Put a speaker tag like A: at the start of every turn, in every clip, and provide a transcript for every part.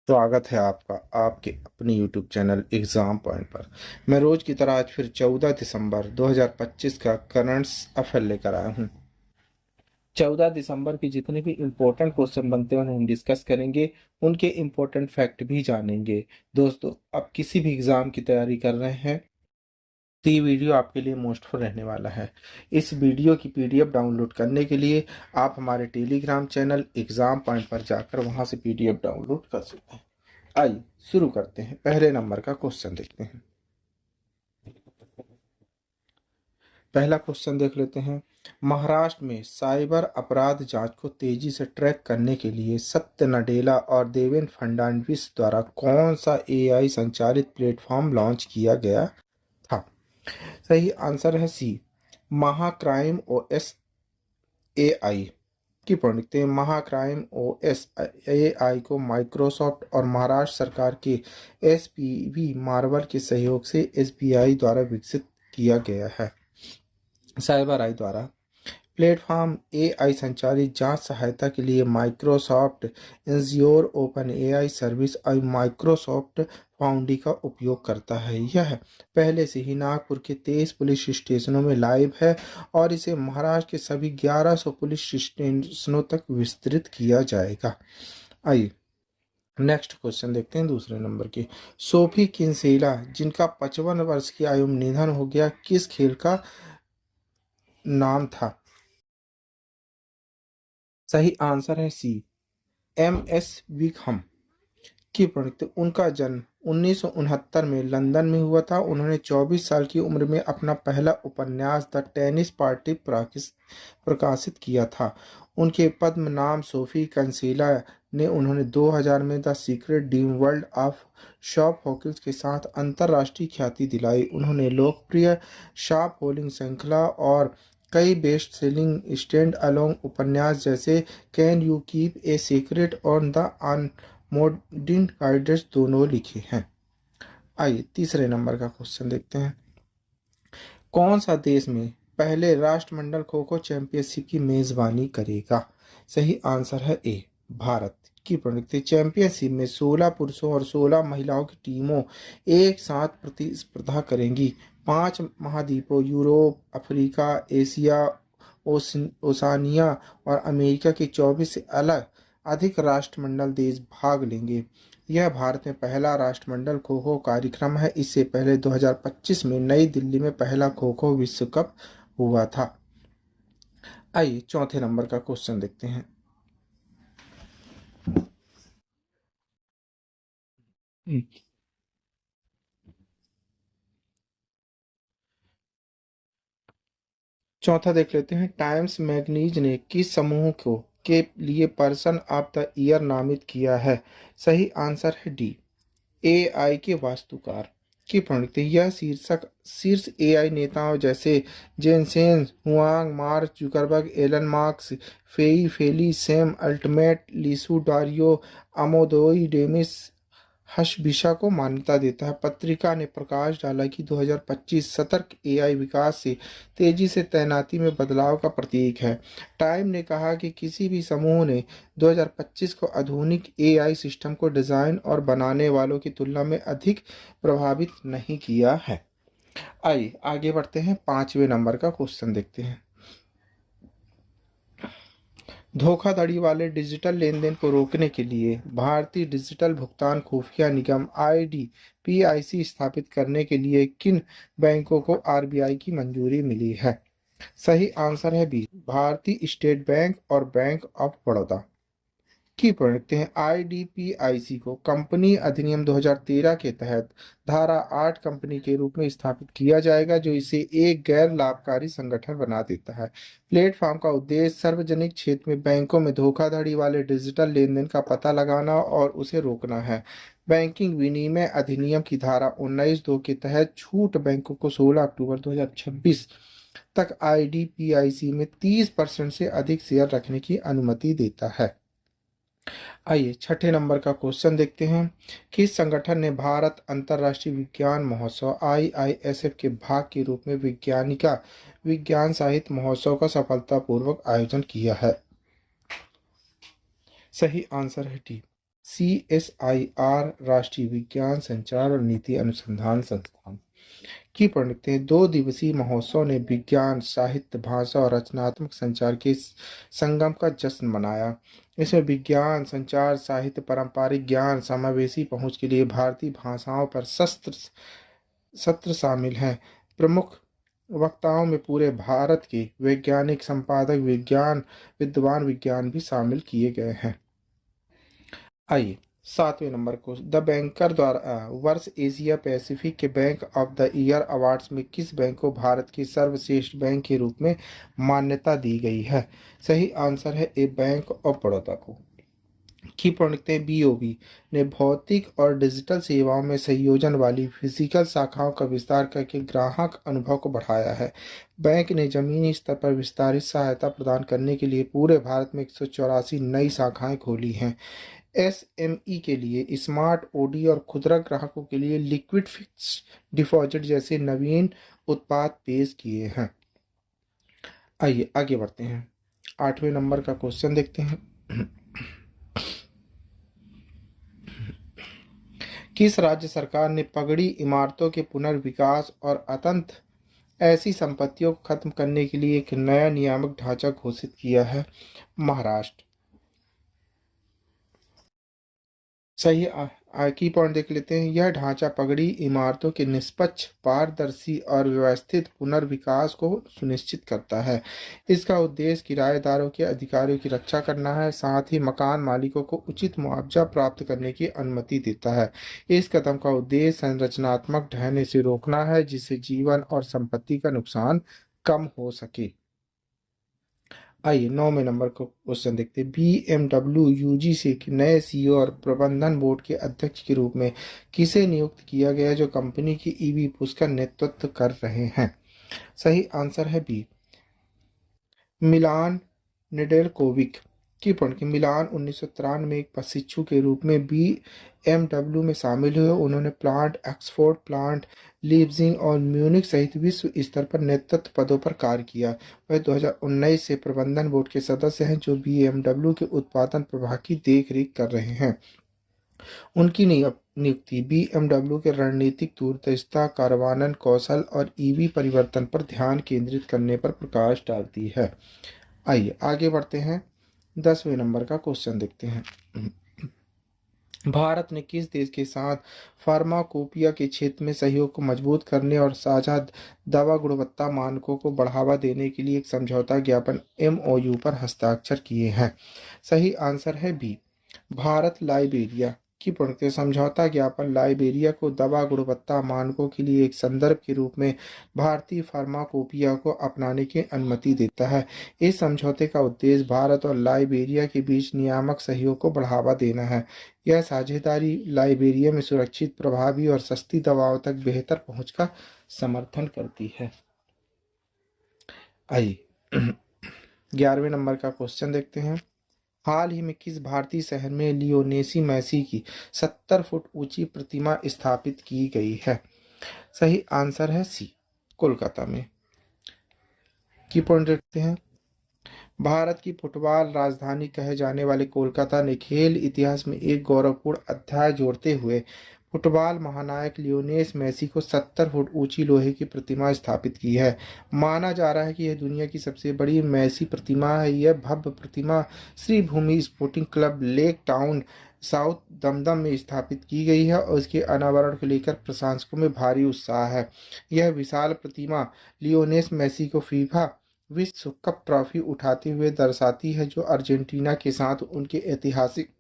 A: स्वागत है आपका आपके अपने YouTube चैनल एग्ज़ाम पॉइंट पर। मैं रोज़ की तरह आज फिर 14 दिसंबर 2025 का करंट्स अफेयर लेकर आया हूँ। 14 दिसंबर की जितने भी इम्पोर्टेंट क्वेश्चन बनते हैं उन्हें हम डिस्कस करेंगे, उनके इम्पोर्टेंट फैक्ट भी जानेंगे। दोस्तों, आप किसी भी एग्ज़ाम की तैयारी कर रहे हैं तो ये वीडियो आपके लिए मोस्टफुल रहने वाला है। इस वीडियो की PDF डाउनलोड करने के लिए आप हमारे टेलीग्राम चैनल एग्ज़ाम पॉइंट पर जाकर वहाँ से PDF डाउनलोड कर सकते हैं। आइए शुरू करते हैं। पहले नंबर का क्वेश्चन देखते हैं। पहला क्वेश्चन देख लेते हैं। महाराष्ट्र में साइबर अपराध जांच को तेजी से ट्रैक करने के लिए सत्य नडेला और देवेंद्र फडणवीस द्वारा कौन सा AI संचालित प्लेटफॉर्म लॉन्च किया गया था? सही आंसर है सी, महाक्राइम OS AI की प्रणीत महाक्राइम OS AI को माइक्रोसॉफ्ट और महाराष्ट्र सरकार के SPV मार्वल के सहयोग से SBI द्वारा विकसित किया गया है। साइबर आई द्वारा प्लेटफॉर्म AI संचालित जांच सहायता के लिए Microsoft azure open AI service और माइक्रोसॉफ्ट फाउंडी का उपयोग करता है। यह पहले से ही नागपुर के 23 पुलिस स्टेशनों में लाइव है और इसे महाराष्ट्र के सभी 1100 पुलिस स्टेशनों तक विस्तृत किया जाएगा। आइए नेक्स्ट क्वेश्चन देखते हैं दूसरे नंबर की। सोफी किंसेला जिनका 55 वर्ष की आयु में निधन हो गया, किस खेल का नाम था? सही आंसर है सी, MS विकहम की प्रणीत। उनका जन्म 1969 में लंदन में हुआ था। उन्होंने 24 साल की उम्र में अपना पहला उपन्यास द टेनिस पार्टी प्रकाशित किया था। उनके पद्म नाम सोफी कंसेला ने उन्होंने 2000 में the secret dream world of shop Hawkins के साथ अंतर्राष्ट्रीय ख्याति दिलाई। उन्होंने लोकप्रिय शॉप होलिंग श्रृंखला और कई बेस्ट सेलिंग स्टैंड अलोंग उपन्यास जैसे can you keep a secret on the modern guides दोनों लिखे हैं। आइए तीसरे नंबर का क्वेश्चन देखते हैं। कौन सा देश में पहले राष्ट्रमंडल खो खो चैंपियनशिप की मेजबानी करेगा? सही आंसर है ए, भारत की प्रणीत। चैंपियनशिप में 16 पुरुषों और 16 महिलाओं की टीमों एक साथ प्रतिस्पर्धा करेंगी। 5 महाद्वीपों यूरोप, अफ्रीका, एशिया, ओसानिया और अमेरिका के 24 से अलग अधिक राष्ट्रमंडल देश भाग लेंगे। यह भारत में पहला राष्ट्रमंडल खो खो कार्यक्रम है। इससे पहले 2025 में नई दिल्ली में पहला खो खो विश्व कप हुआ था। आइए चौथे नंबर का क्वेश्चन देखते हैं। चौथा देख लेते हैं। टाइम्स मैगनीज ने किस समूह को के लिए पर्सन ऑफ द ईयर नामित किया है? सही आंसर है डी, AI के वास्तुकार की प्रणीत। यह शीर्षक शीर्ष AI नेताओं जैसे Jensen Huang, Mark Zuckerberg, Elon Musk, Fei Fei Li, Sam Altman, Lisa Su Dario, Amodei Demis Hassabis को मान्यता देता है। पत्रिका ने प्रकाश डाला कि 2025 सतर्क AI विकास से तेजी से तैनाती में बदलाव का प्रतीक है। टाइम ने कहा कि किसी भी समूह ने 2025 को आधुनिक AI सिस्टम को डिजाइन और बनाने वालों की तुलना में अधिक प्रभावित नहीं किया है। आइए आगे बढ़ते हैं, 5वें नंबर का क्वेश्चन देखते हैं। धोखाधड़ी वाले डिजिटल लेन देन को रोकने के लिए भारतीय डिजिटल भुगतान खुफिया निगम IDPIC स्थापित करने के लिए किन बैंकों को RBI की मंजूरी मिली है? सही आंसर है बी, भारतीय स्टेट बैंक और बैंक ऑफ बड़ौदा की पढ़ते हैं। IDPIC को कंपनी अधिनियम 2013 के तहत धारा 8 कंपनी के रूप में स्थापित किया जाएगा, जो इसे एक गैर लाभकारी संगठन बना देता है। प्लेटफॉर्म का उद्देश्य सार्वजनिक क्षेत्र में बैंकों में धोखाधड़ी वाले डिजिटल लेन देन का पता लगाना और उसे रोकना है। बैंकिंग विनिमय अधिनियम की धारा 19(2) के तहत छूट बैंकों को 16 अक्टूबर 2026 तक IDPIC में 30% से अधिक शेयर रखने की अनुमति देता है। आइए छठे नंबर का क्वेश्चन देखते हैं। किस संगठन ने भारत अंतर्राष्ट्रीय विज्ञान महोत्सव IISF के भाग के रूप में विज्ञान साहित्य महोत्सव का सफलतापूर्वक आयोजन किया है? सही आंसर है डी, CSIR राष्ट्रीय विज्ञान संचार और नीति अनुसंधान संस्थान की पढ़ते हैं। 2 दिवसीय महोत्सव ने विज्ञान, साहित्य, भाषा और रचनात्मक संचार के संगम का जश्न मनाया। इसमें विज्ञान, संचार, साहित्य, पारंपरिक ज्ञान, समावेशी पहुंच के लिए भारतीय भाषाओं पर सत्र शामिल हैं। प्रमुख वक्ताओं में पूरे भारत के वैज्ञानिक, संपादक, विद्वान विज्ञान भी शामिल किए गए हैं। आइए 7वें नंबर को द बैंकर द्वारा वर्ष एशिया पैसिफिक के bank of the year awards में किस बैंक को भारत के सर्वश्रेष्ठ बैंक के रूप में मान्यता दी गई है? सही आंसर है ए, बैंक ऑफ बड़ौदा को। की पढ़ते हैं। BOB ने भौतिक और डिजिटल सेवाओं में संयोजन वाली फिजिकल शाखाओं का विस्तार करके ग्राहक अनुभव को बढ़ाया है। बैंक ने जमीनी स्तर पर विस्तारित सहायता प्रदान करने के लिए पूरे भारत में 184 नई शाखाएं खोली हैं। SME के लिए स्मार्ट OD और खुदरा ग्राहकों के लिए लिक्विड फिक्स्ड डिपॉजिट जैसे नवीन उत्पाद पेश किए हैं। आइए आगे बढ़ते हैं। 8वें नंबर का क्वेश्चन देखते हैं। किस राज्य सरकार ने पगड़ी इमारतों के पुनर्विकास और अत्यंत ऐसी संपत्तियों को खत्म करने के लिए एक नया नियामक ढांचा घोषित किया है? महाराष्ट्र। सही की पॉइंट देख लेते हैं। यह ढांचा पगड़ी इमारतों के निष्पक्ष, पारदर्शी और व्यवस्थित पुनर्विकास को सुनिश्चित करता है। इसका उद्देश्य किराएदारों के अधिकारों की रक्षा करना है, साथ ही मकान मालिकों को उचित मुआवजा प्राप्त करने की अनुमति देता है। इस कदम का उद्देश्य संरचनात्मक ढहने से रोकना है, जिससे जीवन और संपत्ति का नुकसान कम हो सके। आइए 9वें नंबर को क्वेश्चन देखते हैं। BMW UGC के नए CEO और प्रबंधन बोर्ड के अध्यक्ष के रूप में किसे नियुक्त किया गया जो कंपनी की EV पुश का नेतृत्व कर रहे हैं? सही आंसर है बी, मिलान नेडेलकोविक। की पॉइंट की मिलान 1993 में एक प्रशिक्षु के रूप में BMW में शामिल हुए। उन्होंने प्लांट ऑक्सफोर्ड, प्लांट लीप्जिंग और म्यूनिख सहित विश्व स्तर पर नेतृत्व पदों पर कार्य किया। वह 2019 से प्रबंधन बोर्ड के सदस्य हैं जो BMW के उत्पादन प्रवाह की देखरेख कर रहे हैं। उनकी नियुक्ति BMW के रणनीतिक दूरदर्शिता, कार्यान्वयन कौशल और EV परिवर्तन पर ध्यान केंद्रित करने पर प्रकाश डालती है। आइए आगे बढ़ते हैं। 10वें नंबर का क्वेश्चन देखते हैं। भारत ने किस देश के साथ फार्माकोपिया के क्षेत्र में सहयोग को मजबूत करने और साझा दवा गुणवत्ता मानकों को बढ़ावा देने के लिए एक समझौता ज्ञापन MOU पर हस्ताक्षर किए हैं? सही आंसर है बी, भारत लाइबेरिया। की पढ़ते समझौता ज्ञापन लाइबेरिया को दवा गुणवत्ता मानकों के लिए एक संदर्भ के रूप में भारतीय फार्माकोपिया को अपनाने की अनुमति देता है। इस समझौते का उद्देश्य भारत और लाइबेरिया के बीच नियामक सहयोग को बढ़ावा देना है। यह साझेदारी लाइबेरिया में सुरक्षित, प्रभावी और सस्ती दवाओं तक बेहतर पहुंच का समर्थन करती है। आइए 11वें नंबर का क्वेश्चन देखते हैं। हाल ही में किस भारतीय शहर में लियोनेसी मैसी की 70 फुट ऊंची प्रतिमा स्थापित की गई है? सही आंसर है सी, कोलकाता में। की पॉइंट देखते हैं। भारत की फुटबॉल राजधानी कहे जाने वाले कोलकाता ने खेल इतिहास में एक गौरवपूर्ण अध्याय जोड़ते हुए फुटबॉल महानायक लियोनेल मेसी को 70 फुट ऊंची लोहे की प्रतिमा स्थापित की है। माना जा रहा है कि यह दुनिया की सबसे बड़ी मेसी प्रतिमा है। यह भव्य प्रतिमा Sree Bhumi Sporting Club Lake Town, South Dum Dum में स्थापित की गई है और उसके अनावरण को लेकर प्रशंसकों में भारी उत्साह है। यह विशाल प्रतिमा लियोनेल मेसी को फीफा विश्व कप ट्रॉफी उठाते हुए दर्शाती है, जो अर्जेंटीना के साथ उनके ऐतिहासिक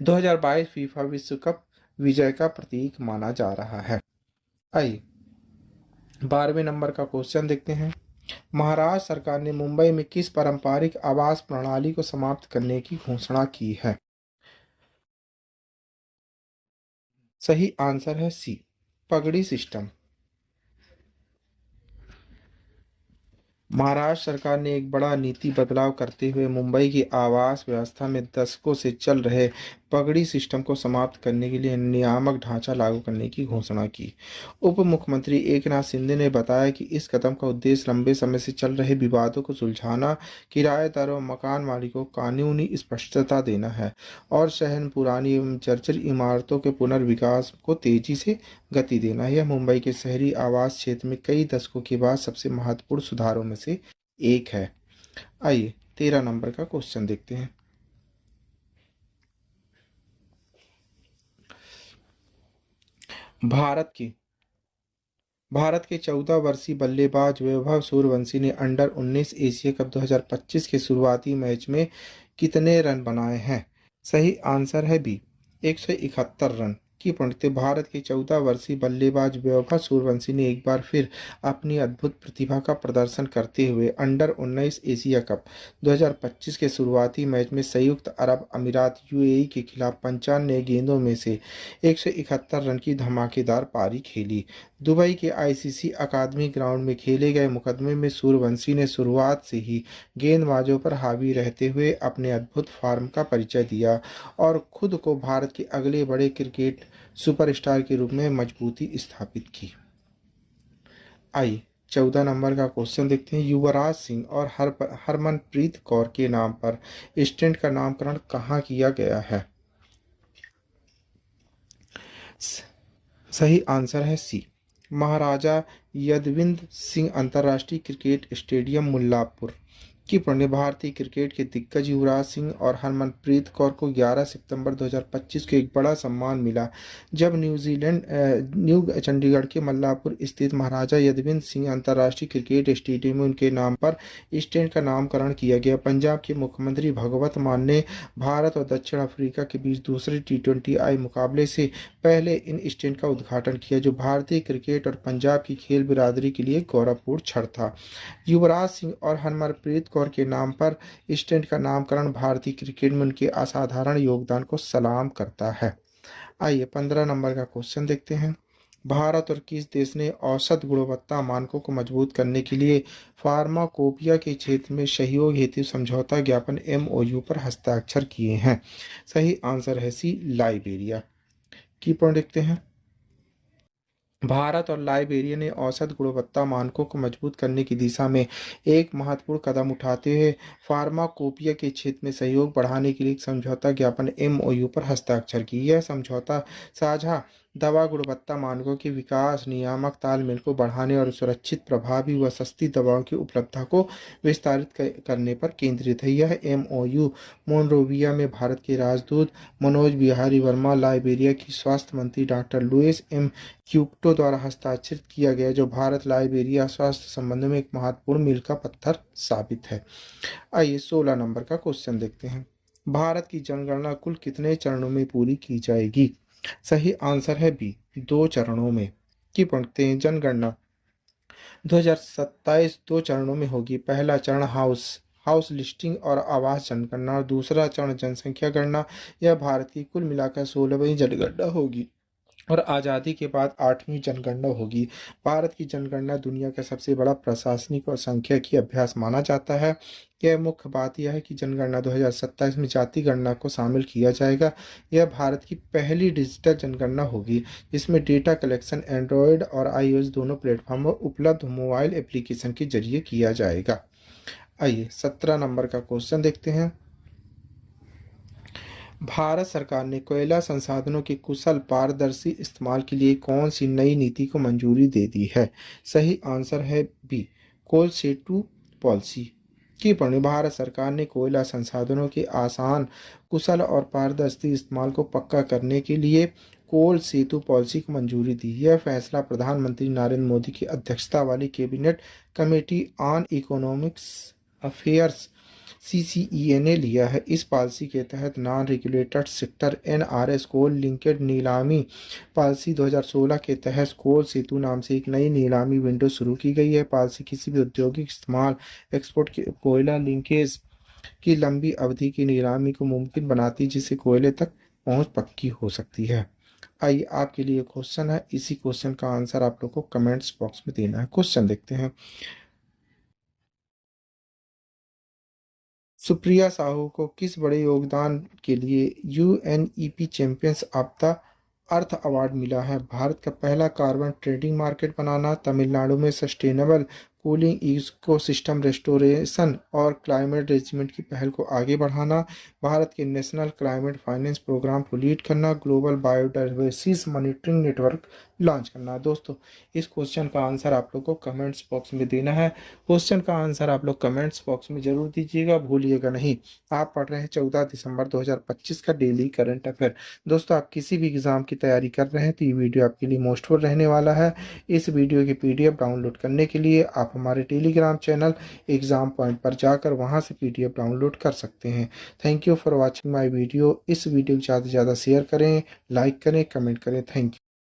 A: 2022 फीफा विश्व कप विजय का प्रतीक माना जा रहा है। आइए 12वें नंबर का क्वेश्चन देखते हैं। महाराष्ट्र सरकार ने मुंबई में किस पारंपरिक आवास प्रणाली को समाप्त करने की घोषणा की है? सही आंसर है सी, पगड़ी सिस्टम। महाराष्ट्र सरकार ने एक बड़ा नीति बदलाव करते हुए मुंबई की आवास व्यवस्था में दशकों से चल रहे पगड़ी सिस्टम को समाप्त करने के लिए नियामक ढांचा लागू करने की घोषणा की। उप मुख्यमंत्री एकनाथ शिंदे ने बताया कि इस कदम का उद्देश्य लंबे समय से चल रहे विवादों को सुलझाना, किराएदारों और मकान मालिकों को कानूनी स्पष्टता देना है और शहर में पुरानी एवं जर्जर इमारतों के पुनर्विकास को तेजी से गति देना है। यह मुंबई के शहरी आवास क्षेत्र में कई दशकों के बाद सबसे महत्वपूर्ण सुधारों में से एक है। आइए 13 नंबर का क्वेश्चन देखते हैं। भारत की भारत के 14 वर्षीय बल्लेबाज वैभव सूर्यवंशी ने अंडर 19 एशिया कप 2025 के शुरुआती मैच में कितने रन बनाए हैं? सही आंसर है बी, 171 रन की पूर्णतः भारत के 14 वर्षीय बल्लेबाज वैभव सूर्यवंशी ने एक बार फिर अपनी अद्भुत प्रतिभा का प्रदर्शन करते हुए अंडर 19 एशिया कप 2025 के शुरुआती मैच में संयुक्त अरब अमीरात यूएई के खिलाफ 95 गेंदों में से 171 रन की धमाकेदार पारी खेली। दुबई के आईसीसी अकादमी ग्राउंड में खेले गए मुकदमे में सूर्यवंशी ने शुरुआत से ही गेंदबाजों पर हावी रहते हुए अपने अद्भुत फॉर्म का परिचय दिया और खुद को भारत के अगले बड़े क्रिकेट सुपरस्टार के रूप में मजबूती स्थापित की। आइए 14 नंबर का क्वेश्चन देखते हैं। युवराज सिंह और हरमनप्रीत कौर के नाम पर स्टेडियम का नामकरण कहाँ किया गया है? सही आंसर है सी, महाराजा यदविंद्र सिंह अंतर्राष्ट्रीय क्रिकेट स्टेडियम मुल्लापुर की पुण्य भारतीय क्रिकेट के दिग्गज युवराज सिंह और हरमनप्रीत कौर को 11 सितंबर 2025 को एक बड़ा सम्मान मिला जब न्यू चंडीगढ़ के मल्लापुर स्थित महाराजा यदविंद्र सिंह अंतर्राष्ट्रीय क्रिकेट स्टेडियम में उनके नाम पर स्टेडियम का नामकरण किया गया। पंजाब के मुख्यमंत्री भगवत मान ने भारत और दक्षिण अफ्रीका के बीच दूसरे T20I मुकाबले से पहले इन स्टेडियम का उद्घाटन किया, जो भारतीय क्रिकेट और पंजाब की खेल बिरादरी के लिए गौरवपूर्ण क्षण था। युवराज सिंह और हरमनप्रीत कौर के नाम पर स्टेडियम का नामकरण भारतीय क्रिकेट में उनके असाधारण योगदान को सलाम करता है। आइए 15 नंबर का क्वेश्चन देखते हैं। भारत और किस देश ने औसत गुणवत्ता मानकों को मजबूत करने के लिए फार्माकोपिया के क्षेत्र में सहयोग हेतु समझौता ज्ञापन MOU पर हस्ताक्षर किए हैं? सही आंसर है सी, लाइबेरिया की पॉइंट देखते हैं। भारत और लाइबेरिया ने औसत गुणवत्ता मानकों को मजबूत करने की दिशा में एक महत्वपूर्ण कदम उठाते हुए फार्माकोपिया के क्षेत्र में सहयोग बढ़ाने के लिए एक समझौता ज्ञापन MOU पर हस्ताक्षर की। यह समझौता साझा दवा गुणवत्ता मानकों के विकास, नियामक तालमेल को बढ़ाने और सुरक्षित, प्रभावी व सस्ती दवाओं की उपलब्धता को विस्तारित करने पर केंद्रित है। यह MOU मोनरोविया में भारत के राजदूत मनोज बिहारी वर्मा, लाइबेरिया की स्वास्थ्य मंत्री डॉक्टर लुइस M क्यूप्टो द्वारा हस्ताक्षरित किया गया, जो भारत लाइबेरिया स्वास्थ्य संबंधों में एक महत्वपूर्ण मील का पत्थर साबित है। आइए 16 नंबर का क्वेश्चन देखते हैं। भारत की जनगणना कुल कितने चरणों में पूरी की जाएगी? सही आंसर है बी, 2 चरणों में की पढ़ते हैं। जनगणना 2027 2 चरणों में होगी। पहला चरण हाउस लिस्टिंग और आवास जनगणना और दूसरा चरण जनसंख्या गणना। यह भारत की कुल मिलाकर 16वीं जनगणना होगी और आज़ादी के बाद 8वीं जनगणना होगी। भारत की जनगणना दुनिया का सबसे बड़ा प्रशासनिक और सांख्यिकी अभ्यास माना जाता है। यह मुख्य बात यह है कि जनगणना 2027 में जाति गणना को शामिल किया जाएगा। यह भारत की पहली डिजिटल जनगणना होगी जिसमें डेटा कलेक्शन एंड्रॉयड और iOS दोनों प्लेटफॉर्म पर उपलब्ध मोबाइल एप्लीकेशन के जरिए किया जाएगा। आइए 17 नंबर का क्वेश्चन देखते हैं। भारत सरकार ने कोयला संसाधनों के कुशल पारदर्शी इस्तेमाल के लिए कौन सी नई नीति को मंजूरी दे दी है? सही आंसर है बी, कोल सेतु पॉलिसी की पढ़ें। भारत सरकार ने कोयला संसाधनों के आसान, कुशल और पारदर्शी इस्तेमाल को पक्का करने के लिए कोल सेतु पॉलिसी को मंजूरी दी। यह फैसला प्रधानमंत्री नरेंद्र मोदी की अध्यक्षता वाली cabinet committee on economics affairs CCEA ने लिया है। इस पॉलिसी के तहत नॉन रेगुलेटेड सेक्टर NRS कोल लिंकेड नीलामी पॉलिसी 2016 के तहत कोल सेतु नाम से एक नई नीलामी विंडो शुरू की गई है। पॉलिसी किसी भी औद्योगिक इस्तेमाल, एक्सपोर्ट के कोयला लिंकेज की लंबी अवधि की नीलामी को मुमकिन बनाती है, जिससे कोयले तक पहुंच पक्की हो सकती है। आइए आपके लिए क्वेश्चन है, इसी क्वेश्चन का आंसर आप लोग को कमेंट्स बॉक्स में देना है। क्वेश्चन देखते हैं। सुप्रिया साहू को किस बड़े योगदान के लिए UNEP champions of the earth award मिला है? भारत का पहला कार्बन ट्रेडिंग मार्केट बनाना, तमिलनाडु में सस्टेनेबल कूलिंग इकोसिस्टम रेस्टोरेशन और क्लाइमेट रेजिमेंट की पहल को आगे बढ़ाना, भारत के नेशनल क्लाइमेट फाइनेंस प्रोग्राम को लीड करना, global biodiversity monitoring network launch करना। दोस्तों, इस क्वेश्चन का आंसर आप लोग को कमेंट्स बॉक्स में देना है। क्वेश्चन का आंसर आप लोग कमेंट्स बॉक्स में जरूर दीजिएगा, भूलिएगा नहीं। आप पढ़ रहे हैं 14 दिसंबर 2025 का डेली करंट अफेयर। दोस्तों, आप किसी भी एग्जाम की तैयारी कर रहे हैं तो ये वीडियो आपके लिए मोस्टफुल रहने वाला है। इस वीडियो की पीडीएफ डाउनलोड करने के लिए आप हमारे टेलीग्राम चैनल एग्जाम पॉइंट पर जाकर वहां से पीडीएफ डाउनलोड कर सकते हैं। Thank you for watching my video. इस वीडियो को ज़्यादा से ज़्यादा शेयर करें, लाइक करें, कमेंट करें। Thank you.